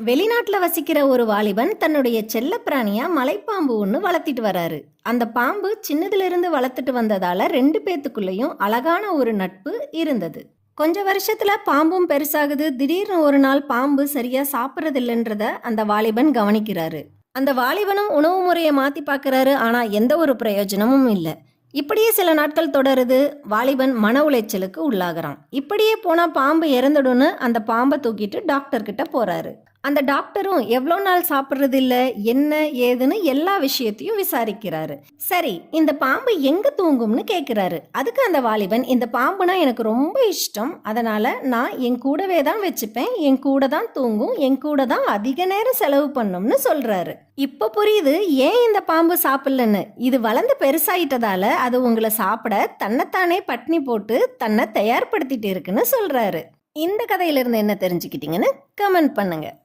வெளிநாட்டுல வசிக்கிற ஒரு வாலிபன் தன்னுடைய செல்லப்பிராணியா மலைப்பாம்பு ஒன்று வளர்த்திட்டு வராரு. அந்த பாம்பு சின்னதுல இருந்து வளர்த்துட்டு வந்ததால ரெண்டு பேத்துக்குள்ளேயும் அழகான ஒரு நட்பு இருந்தது. கொஞ்ச வருஷத்துல பாம்பும் பெருசாகுது. திடீர்னு ஒரு நாள் பாம்பு சரியா சாப்பிட்றது இல்லைன்றத அந்த வாலிபன் கவனிக்கிறாரு. அந்த வாலிபனும் உணவு முறையை மாத்தி பார்க்கறாரு. ஆனா எந்த ஒரு பிரயோஜனமும் இல்லை. இப்படியே சில நாட்கள் தொடருது. வாலிபன் மன உளைச்சலுக்கு உள்ளாகிறான். இப்படியே போனா பாம்பு இறந்துடும்னு அந்த பாம்பை தூக்கிட்டு டாக்டர் கிட்ட போறாரு. அந்த டாக்டரும் எவ்வளோ நாள் சாப்பிட்றது இல்லை, என்ன ஏதுன்னு எல்லா விஷயத்தையும் விசாரிக்கிறாரு. சரி, இந்த பாம்பு எங்க தூங்கும்னு கேட்குறாரு. அதுக்கு அந்த வாலிபன், இந்த பாம்புனா எனக்கு ரொம்ப இஷ்டம், அதனால நான் என் கூடவே தான் வச்சுப்பேன், என் கூட தான் தூங்கும், என் கூட தான் அதிக நேரம் செலவு பண்ணும்னு சொல்றாரு. இப்போ புரியுது ஏன் இந்த பாம்பு சாப்பிடலன்னு. இது வளர்ந்து பெருசாயிட்டதால அது உங்களை சாப்பிட தன்னைத்தானே பட்னி போட்டு தன்னை தயார்படுத்திட்டு இருக்குன்னு சொல்றாரு. இந்த கதையிலிருந்து என்ன தெரிஞ்சுக்கிட்டீங்கன்னு கமெண்ட் பண்ணுங்க.